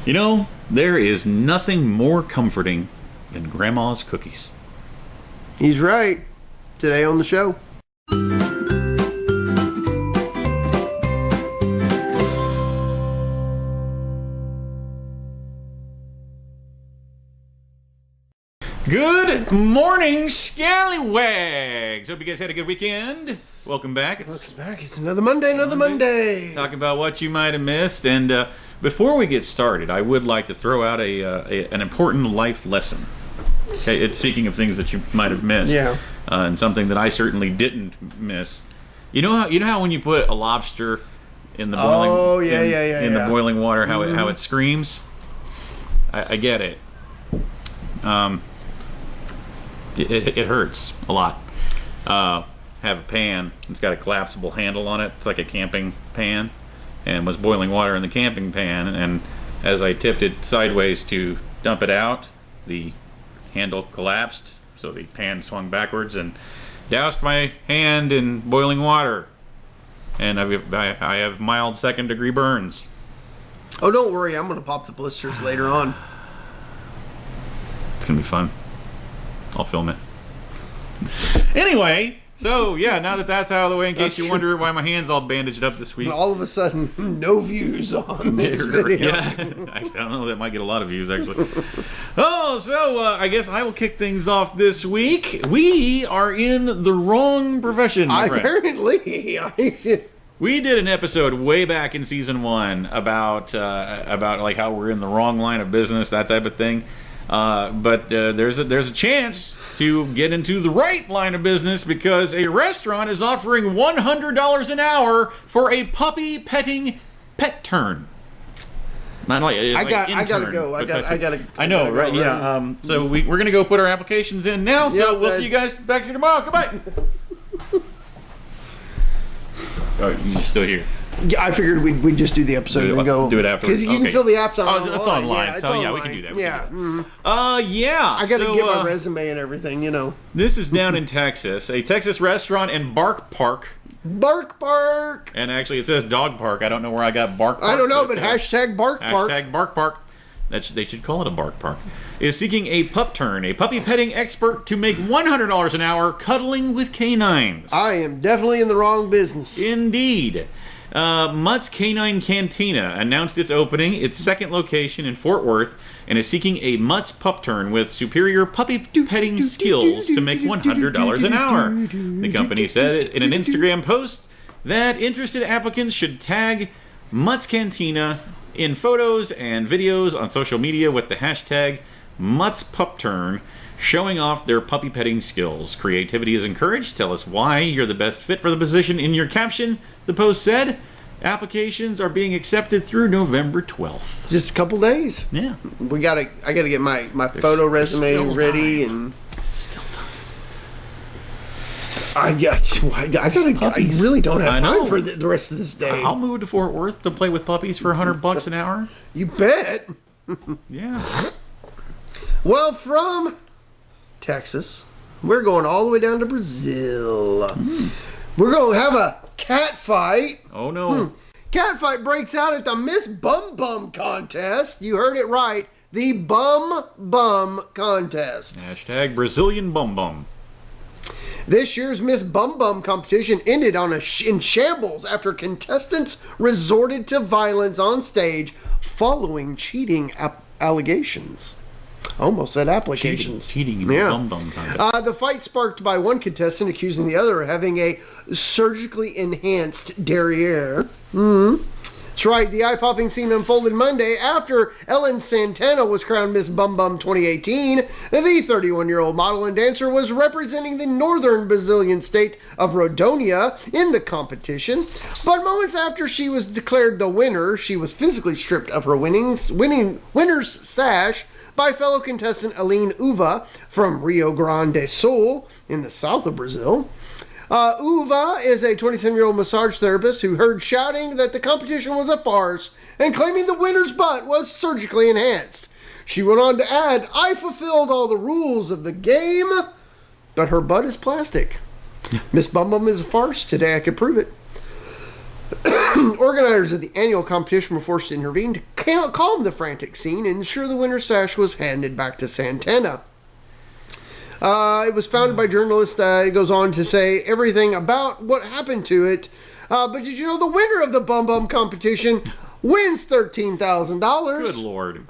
You know, there is nothing more comforting than Grandma's cookies. He's right. Today on the show. Good morning, scallywags. Hope you guys had a good weekend. Welcome back. Welcome back. It's another Monday. Talking about what you might have missed. And before we get started, I would like to throw out an important life lesson. Okay, it's speaking of things that you might have missed. Yeah. And something that I certainly didn't miss. You know how when you put a lobster in the boiling the boiling water, how it screams? I get it. It hurts a lot. Have a pan. It's got a collapsible handle on it. It's like a camping pan, and was boiling water in the camping pan. And as I tipped it sideways to dump it out, the handle collapsed, so the pan swung backwards and doused my hand in boiling water. And I have mild second-degree burns. Oh, don't worry. I'm going to pop the blisters later on. It's going to be fun. I'll film it. Anyway, so yeah, now that that's out of the way, in case you wonder why my hand's all bandaged up this week. All of a sudden, no views on this video. Yeah. Actually, I don't know. That might get a lot of views, actually. I guess I will kick things off this week. We are in the wrong profession, my friend. Apparently. We did an episode way back in season 1 about like how we're in the wrong line of business, that type of thing. But there's a chance to get into the right line of business, because a restaurant is offering $100 an hour for a puppy petting pet turn. Not like I gotta go. I know, right? Go, yeah. Right. So we're gonna go put our applications in now. So we'll see you guys back here tomorrow. Goodbye. Oh, you're still here. Yeah, I figured we'd just do the episode and go. Do it after. Because you can fill the apps on online. It's online. Yeah, so yeah, we can do that. Yeah. I gotta get my resume resume and everything, you know. This is down in Texas. A Texas restaurant in Bark Park. Bark Park. And actually, it says Dog Park. I don't know where I got Bark Park. I don't know, but hashtag Bark Park. Hashtag Bark Park. They should call it a Bark Park. Is seeking a Pup Turn, a puppy petting expert, to make $100 an hour cuddling with canines. I am definitely in the wrong business. Indeed. Mutt's Canine Cantina announced its opening, its second location in Fort Worth, and is seeking a Mutt's Pup Turn with superior puppy petting skills to make $100 an hour. The company said in an Instagram post that interested applicants should tag Mutt's Cantina in photos and videos on social media with the hashtag Mutt's Pup Turn, showing off their puppy petting skills. Creativity is encouraged. Tell us why you're the best fit for the position in your caption. The post said, applications are being accepted through November 12th. Just a couple days. Yeah. I gotta get my photo resume ready and still time. I really don't have time for the rest of this day. I'll move to Fort Worth to play with puppies for $100 an hour. You bet. Yeah. Well, from Texas, we're going all the way down to Brazil. We're going to have a cat fight. Oh, no. Cat fight breaks out at the Miss Bumbum contest. You heard it right. The Bumbum contest. Hashtag Brazilian Bumbum. This year's Miss Bumbum competition ended in shambles after contestants resorted to violence on stage following cheating allegations. Almost said applications. Cheating in the Bumbum contest. The fight sparked by one contestant accusing the other of having a surgically enhanced derriere. That's right. The eye-popping scene unfolded Monday after Ellen Santana was crowned Miss Bumbum 2018. The 31-year-old model and dancer was representing the northern Brazilian state of Rondônia in the competition. But moments after she was declared the winner, she was physically stripped of her winner's sash by fellow contestant Aline Uva from Rio Grande do Sul in the south of Brazil. Uva is a 27-year-old massage therapist who heard shouting that the competition was a farce and claiming the winner's butt was surgically enhanced. She went on to add, "I fulfilled all the rules of the game, but her butt is plastic. Miss Bumbum is a farce. Today I could prove it." Organizers of the annual competition were forced to intervene to calm the frantic scene and ensure the winner's sash was handed back to Santana. It was founded by journalists. It goes on to say everything about what happened to it. But did you know the winner of the Bumbum competition wins $13,000? Good Lord.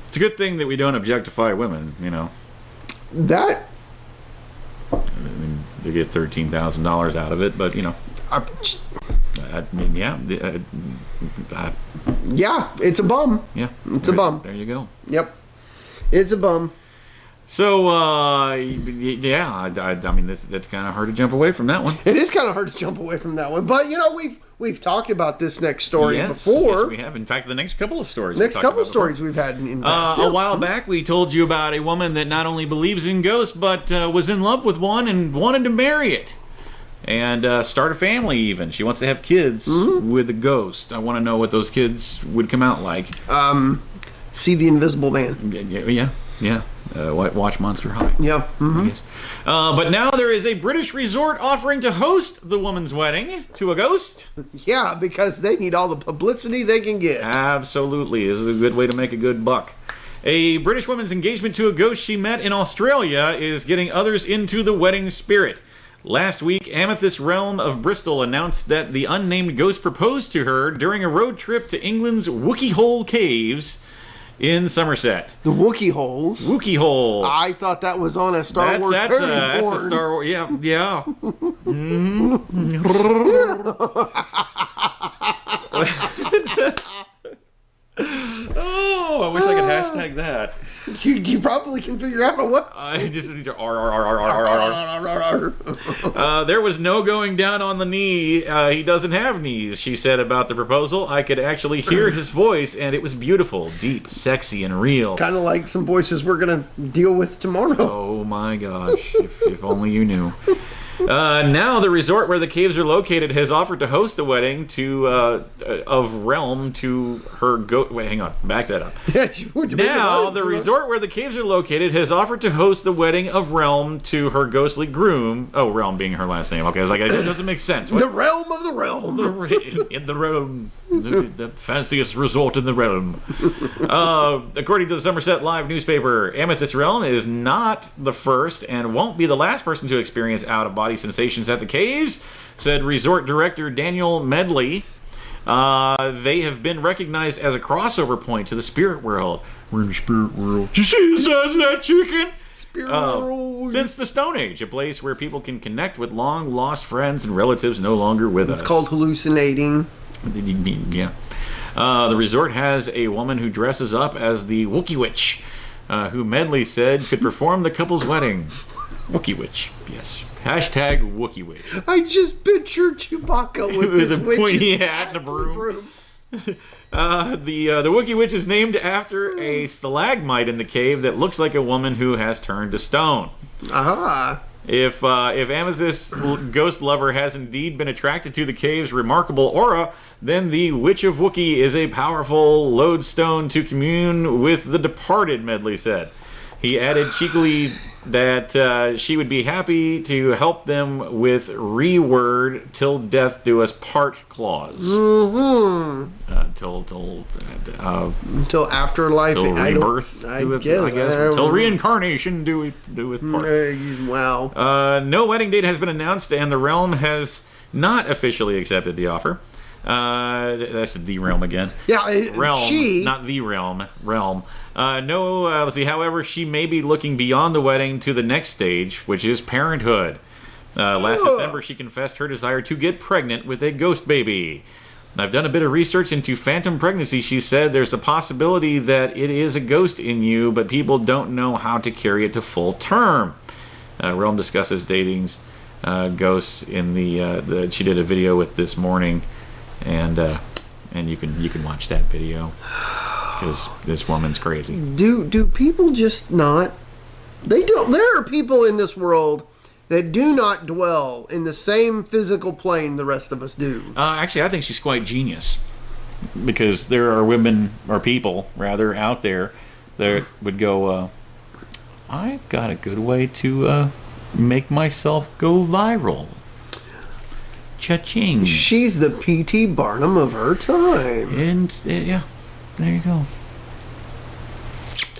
It's a good thing that we don't objectify women, you know. That... I mean, they get $13,000 out of it, but, you know. I mean, yeah. Yeah, it's a bum. Yeah. It's a bum. There you go. Yep. It's a bum. So, yeah, I mean, that's kind of hard to jump away from that one. It is kind of hard to jump away from that one. But, you know, we've talked about this next story before. Yes, we have. In fact, the next couple of stories. We've had in past. A while back, we told you about a woman that not only believes in ghosts, but was in love with one and wanted to marry it. And start a family, even. She wants to have kids with a ghost. I want to know what those kids would come out like. See the Invisible Man. Yeah. Watch Monster High. Yeah. Mm-hmm. Yes. But now there is a British resort offering to host the woman's wedding to a ghost. Yeah, because they need all the publicity they can get. Absolutely. This is a good way to make a good buck. A British woman's engagement to a ghost she met in Australia is getting others into the wedding spirit. Last week, Amethyst Realm of Bristol announced that the unnamed ghost proposed to her during a road trip to England's Wookey Hole Caves in Somerset. The Wookey Holes? Wookey Hole. I thought that was on a Star Wars parody porn. That's a Star Wars, yeah. Mm-hmm. Oh, I wish I could hashtag that. You probably can figure out what. I just there was no going down on the knee. He doesn't have knees, she said about the proposal. I could actually hear his voice, and it was beautiful, deep, sexy, and real. Kind of like some voices we're going to deal with tomorrow. Oh my gosh, if only you knew. Now the resort where the caves are located has offered to host the wedding of Realm to her Wait, hang on, back that up. Now the resort where the caves are located has offered to host the wedding of Realm to her ghostly groom. Oh, Realm being her last name. Okay, I was like, it doesn't make sense. What? The realm of the realm. In the realm. The fanciest resort in the realm. According to the Somerset Live newspaper, Amethyst Realm is not the first and won't be the last person to experience out-of-body sensations at the caves, said resort director Daniel Medley. They have been recognized as a crossover point to the spirit world. We're in the spirit world. Did you see the size of that chicken? Since the Stone Age, a place where people can connect with long-lost friends and relatives no longer with us. It's called hallucinating. Yeah. The resort has a woman who dresses up as the Wookey Witch, who Medley said could perform the couple's wedding. Wookey Witch, yes. Hashtag Wookey Witch. I just pictured Chewbacca with this the pointy hat and a broom. The Wookey Witch is named after a stalagmite in the cave that looks like a woman who has turned to stone. Aha. If Amethyst's ghost lover has indeed been attracted to the cave's remarkable aura, then the Witch of Wookey is a powerful lodestone to commune with the departed, Medley said. He added cheekily that she would be happy to help them with reword till death do us part clause. Mm-hmm. Till afterlife. Till rebirth. I guess. Till reincarnation do us part. Wow. No wedding date has been announced, and the Realm has not officially accepted the offer. That's the Realm again. Yeah, Realm, not the Realm. Realm. Let's see. However, she may be looking beyond the wedding to the next stage, which is parenthood. Last December, she confessed her desire to get pregnant with a ghost baby. I've done a bit of research into phantom pregnancy. She said there's a possibility that it is a ghost in you, but people don't know how to carry it to full term. Realm discusses dating's ghosts in the. She did a video with This Morning, and you can watch that video because this woman's crazy. Do people just not? They don't. There are people in this world that do not dwell in the same physical plane the rest of us do. Actually, I think she's quite genius, because there are women, or people rather, out there that would go, I've got a good way to make myself go viral. Cha-ching. She's the P.T. Barnum of her time. And, yeah, there you go.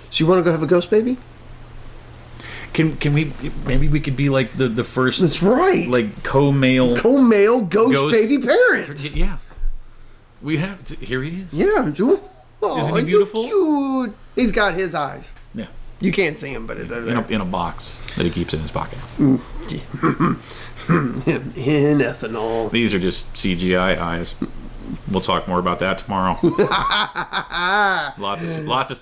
So you want to go have a ghost baby? Can we, maybe we could be like the first... That's right. Like, co-male ghost baby parents. Yeah. We have to, here he is. Yeah. Oh, Isn't he beautiful? So cute. He's got his eyes. Yeah. You can't see him, but they're there. In a box that he keeps in his pocket. In ethanol. These are just CGI eyes. We'll talk more about that tomorrow. lots of things. Lots of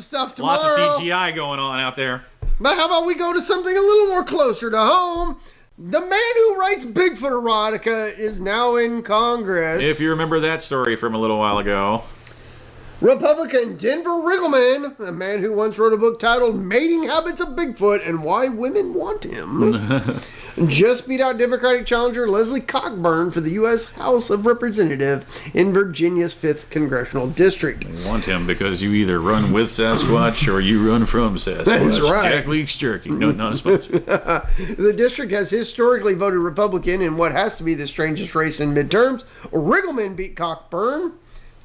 stuff tomorrow. Lots of CGI going on out there. But how about we go to something a little more closer to home? The man who writes Bigfoot erotica is now in Congress. If you remember that story from a little while ago. Republican Denver Riggleman, a man who once wrote a book titled Mating Habits of Bigfoot and Why Women Want Him, just beat out Democratic challenger Leslie Cockburn for the U.S. House of Representatives in Virginia's 5th Congressional District. They want him because you either run with Sasquatch or you run from Sasquatch. That's right. Jack Leaks Jerky. No, not a sponsor. The district has historically voted Republican in what has to be the strangest race in midterms. Riggleman beat Cockburn.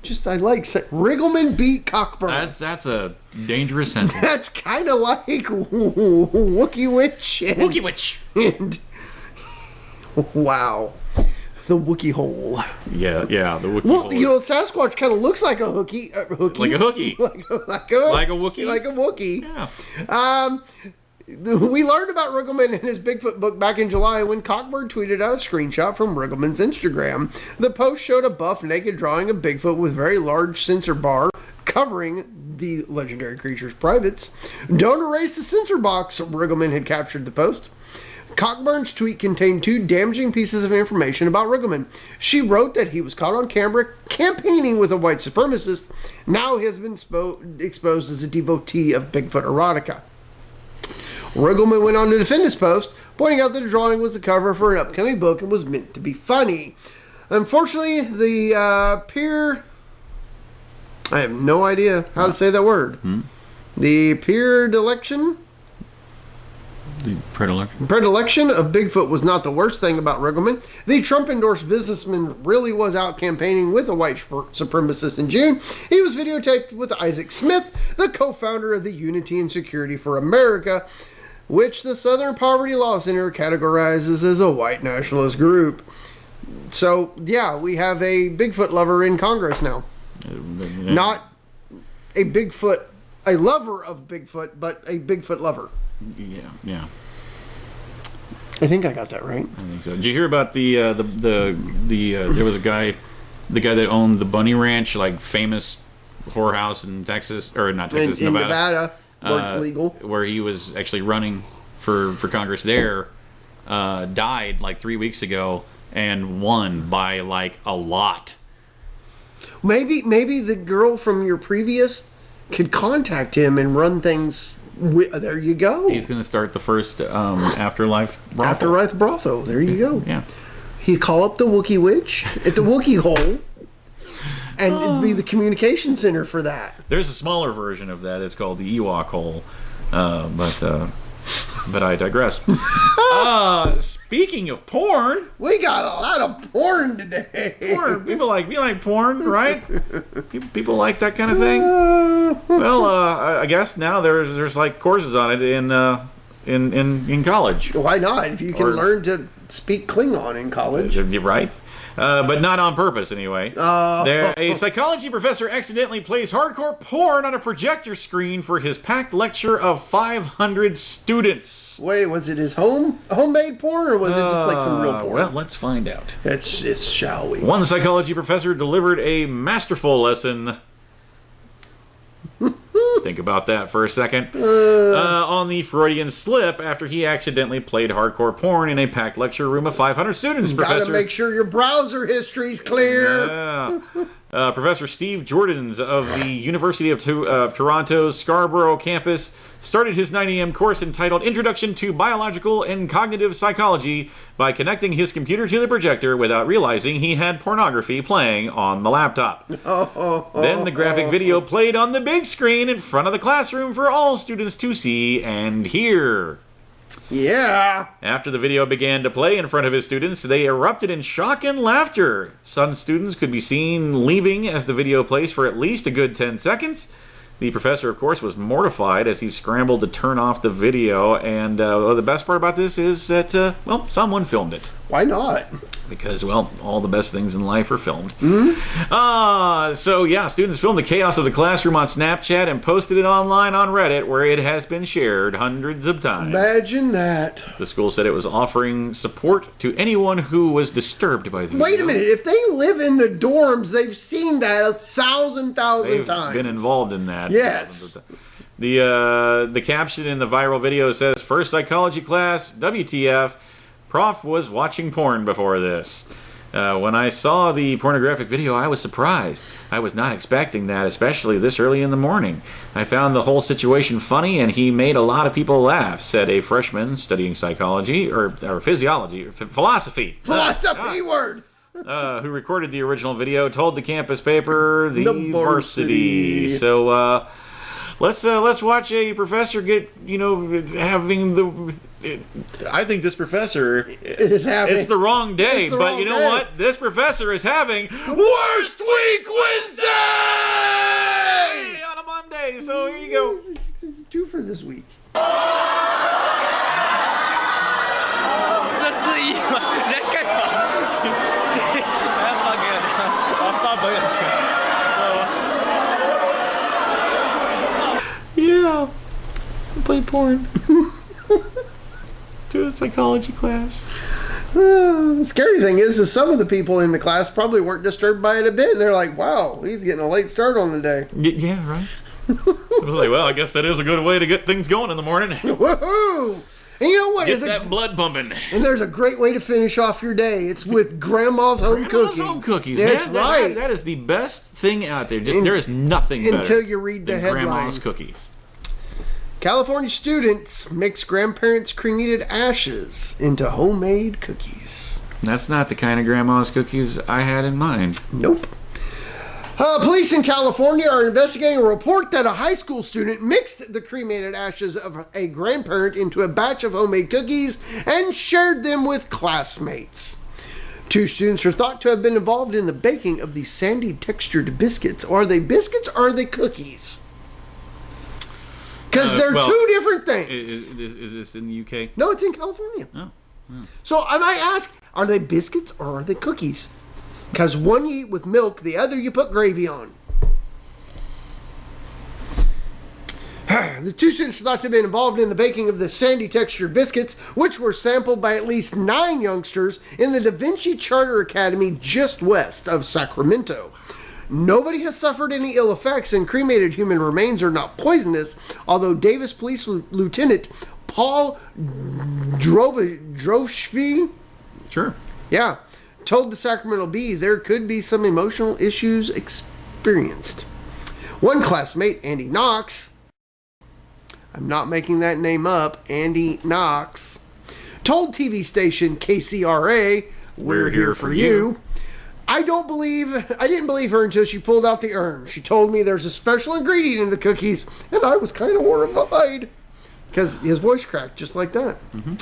Riggleman beat Cockburn. That's a dangerous sentence. That's kind of like Wookey Witch. Wookey Witch. And wow, the Wookey Hole. Yeah, the Wookey Well, Hole. you know, Sasquatch kind of looks like a hooky. Like a hooky. like a Wookie. Like a Wookie. Yeah. We learned about Riggleman in his Bigfoot book back in July when Cockburn tweeted out a screenshot from Riggleman's Instagram. The post showed a buff naked drawing of Bigfoot with very large censor bar covering the legendary creature's privates. Don't erase the censor box, Riggleman had captured the post. Cockburn's tweet contained 2 damaging pieces of information about Riggleman. She wrote that he was caught on camera campaigning with a white supremacist. Now he has been exposed as a devotee of Bigfoot erotica. Riggleman went on to defend his post, pointing out that the drawing was the cover for an upcoming book and was meant to be funny. Unfortunately, the peer... I have no idea how to say that word. The predilection? The predilection? Predilection of Bigfoot was not the worst thing about Riggleman. The Trump-endorsed businessman really was out campaigning with a white supremacist in June. He was videotaped with Isaac Smith, the co-founder of the Unity and Security for America, which the Southern Poverty Law Center categorizes as a white nationalist group. So, yeah, we have a Bigfoot lover in Congress now. Not a lover of Bigfoot, but a Bigfoot lover. Yeah. I think I got that right. I think so. Did you hear about there was a guy, the guy that owned the Bunny Ranch, like famous whorehouse in Texas, or not Texas, in Nevada. Where it's legal. Where he was actually running for Congress there, died like 3 weeks ago and won by like a lot. Maybe the girl from your previous could contact him and run things. There you go. He's going to start the first Afterlife brothel. Afterlife brothel. There you go. Yeah. He'd call up the Wookey Witch at the Wookey Hole. And it'd be the communication center for that. There's a smaller version of that. It's called the Ewok Hole. But I digress. Speaking of porn, we got a lot of porn today. Porn. We like porn, right? People like that kind of thing. Well, I guess now there's like courses on it in college. Why not? If you can learn to speak Klingon in college, right? But not on purpose, anyway. A psychology professor accidentally plays hardcore porn on a projector screen for his packed lecture of 500 students. Wait, was it his homemade porn, or was it just like some real porn? Well, let's find out. It's shall we? One psychology professor delivered a masterful lesson. Think about that for a second. On the Freudian Slip after he accidentally played hardcore porn in a packed lecture room of 500 students. Gotta make sure your browser history's clear. Yeah. Professor Steve Jordans of the University of Toronto's Scarborough campus started his 9 a.m. course entitled Introduction to Biological and Cognitive Psychology by connecting his computer to the projector without realizing he had pornography playing on the laptop. Then the graphic video played on the big screen in front of the classroom for all students to see and hear. Yeah. After the video began to play in front of his students, they erupted in shock and laughter. Some students could be seen leaving as the video plays for at least a good 10 seconds. The professor, of course, was mortified as he scrambled to turn off the video. And the best part about this is that, well, someone filmed it. Why not? Because, well, all the best things in life are filmed. Mm-hmm. So, yeah, students filmed the chaos of the classroom on Snapchat and posted it online on Reddit, where it has been shared hundreds of times. Imagine that. The school said it was offering support to anyone who was disturbed by the video. Wait a minute. If they live in the dorms, they've seen that 1,000 times. They've been involved in that. Yes. The caption in the viral video says, "First psychology class, WTF. Prof was watching porn before this. When I saw the pornographic video, I was surprised. I was not expecting that, especially this early in the morning. I found the whole situation funny, and he made a lot of people laugh," said a freshman studying psychology, or physiology, or philosophy. Philosophy word. Who recorded the original video, told the campus paper, The Varsity. So, let's watch a professor get, having the... I think this professor is having... It's the wrong day, but you know what? This professor is having Worst Week Wednesday on a Monday. So here you go. It's due for this week. Yeah, I play porn. To a psychology class. Scary thing is some of the people in the class probably weren't disturbed by it a bit. And they're like, wow, he's getting a late start on the day. Yeah, right. I was like, well, I guess that is a good way to get things going in the morning. Woohoo! And you know what? Get that blood pumping. And there's a great way to finish off your day. It's with Grandma's home cookies. Grandma's home cookies, That's man. right. That is the best thing out there. There is nothing better until you read the than headline. Grandma's cookies. California students mix grandparents' cremated ashes into homemade cookies. That's not the kind of grandma's cookies I had in mind. Nope. Police in California are investigating a report that a high school student mixed the cremated ashes of a grandparent into a batch of homemade cookies and shared them with classmates. 2 students are thought to have been involved in the baking of the sandy textured biscuits. Are they biscuits or are they cookies? Because they're 2 different things. Is this in the UK? No, it's in California. Oh. So I might ask, are they biscuits or are they cookies? Because one you eat with milk, the other you put gravy on. The 2 students are thought to have been involved in the baking of the sandy textured biscuits, which were sampled by at least 9 youngsters in the Da Vinci Charter Academy just west of Sacramento. Nobody has suffered any ill effects, and cremated human remains are not poisonous, although Davis Police Lieutenant Paul Droshvi, Sure. yeah, told the Sacramento Bee there could be some emotional issues experienced. One classmate, Andy Knox, I'm not making that name up, Andy Knox, told TV station KCRA, "We're here for you." I didn't believe her until she pulled out the urn. She told me there's a special ingredient in the cookies, and I was kind of horrified. Because his voice cracked just like that. Mm-hmm.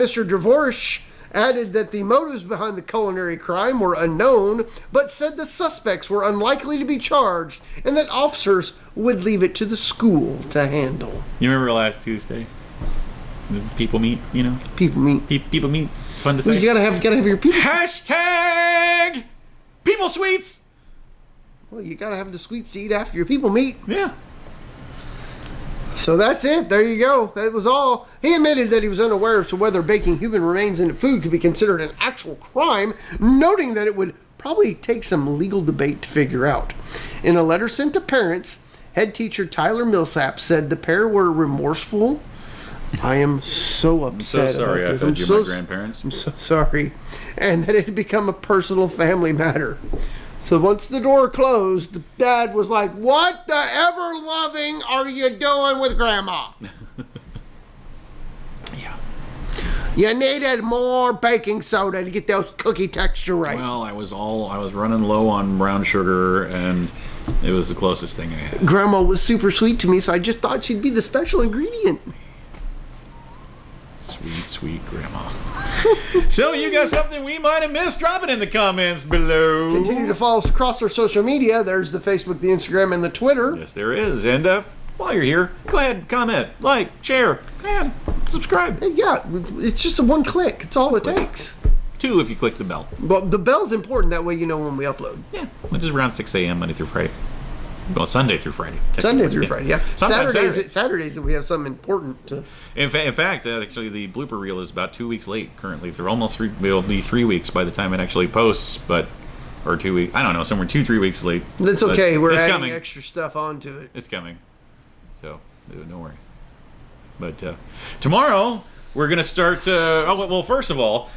Mr. Dvorak added that the motives behind the culinary crime were unknown, but said the suspects were unlikely to be charged, and that officers would leave it to the school to handle. You remember last Tuesday? The people meet, People meet. People meet. It's fun to say. Well, you gotta have your people. Hashtag people sweets. Well, you gotta have the sweets to eat after your people meet. Yeah. So that's it. There you go. That was all. He admitted that he was unaware as to whether baking human remains into food could be considered an actual crime, noting that it would probably take some legal debate to figure out. In a letter sent to parents, head teacher Tyler Millsap said the pair were remorseful. I am so upset I'm so sorry about this. I fed you my grandparents. I'm so sorry. And that it had become a personal family matter. So once the door closed, the dad was like, "What the ever-loving are you doing with Grandma?" Yeah. You needed more baking soda to get those cookie texture right. Well, I was running low on brown sugar, and it was the closest thing I had. Grandma was super sweet to me, so I just thought she'd be the special ingredient. Sweet, sweet grandma. So you got something we might have missed? Drop it in the comments below. Continue to follow us across our social media. There's the Facebook, the Instagram, and the Twitter. Yes, there is. And while you're here, go ahead, comment, like, share, and subscribe. Yeah, it's just a one click. It's all it takes. 2 if you click the bell. Well, the bell's important. That way you know when we upload. Yeah, which is around 6 a.m. Monday through Friday. Well, Sunday through Friday. Sunday through Friday, yeah. Sometimes Saturdays we have something important to. In fact, actually, the blooper reel is about 2 weeks late currently. They're almost will be 3 weeks by the time it actually posts, or 2 weeks. I don't know, somewhere 2-3 weeks late. That's okay. We're adding coming. Extra stuff onto it. It's coming, so don't worry. But tomorrow we're gonna start. Well, first of all,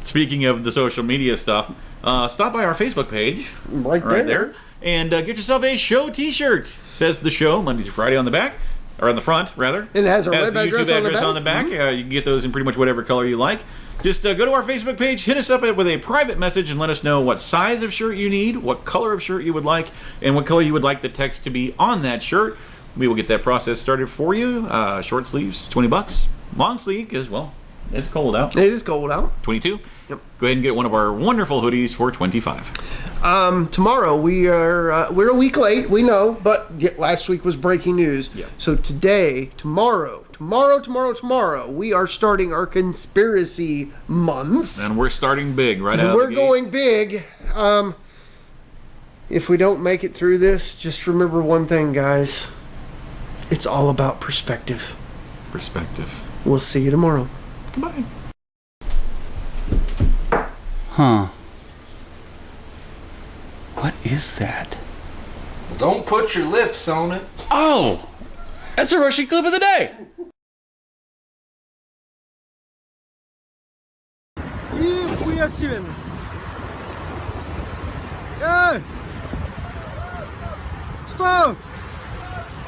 speaking of the social media stuff, stop by our Facebook page Right there. and get yourself a show T-shirt. Says the show Monday through Friday on the back, or on the front rather. And it has our web the address YouTube on the address back. on the back. You can get those in pretty much whatever color you like. Just go to our Facebook page, hit us up with a private message, and let us know what size of shirt you need, what color of shirt you would like, and what color you would like the text to be on that shirt. We will get that process started for you. Short sleeves, $20. Long sleeve, because, well, it's cold out. It is cold out. 22. Yep. Go ahead and get one of our wonderful hoodies for 25. Tomorrow we're a week late, we know, but last week was breaking news. Yeah. So tomorrow, we are starting our conspiracy month. And we're starting big right out. We're going big. If we don't make it through this, just remember one thing, guys. It's all about perspective. Perspective. We'll see you tomorrow. Goodbye. Huh. What is that? Don't put your lips on it. Oh! That's a Russian clip of the day! Нихуя себе! Эй! Стоп!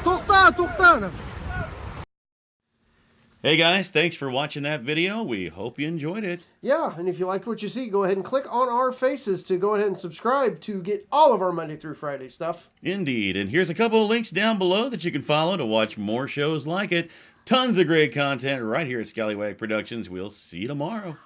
Туkhta! Hey guys, thanks for watching that video. We hope you enjoyed it. Yeah, and if you liked what you see, go ahead and click on our faces to go ahead and subscribe to get all of our Monday through Friday stuff. Indeed, and here's a couple of links down below that you can follow to watch more shows like it. Tons of great content right here at Scallywag Productions. We'll see you tomorrow.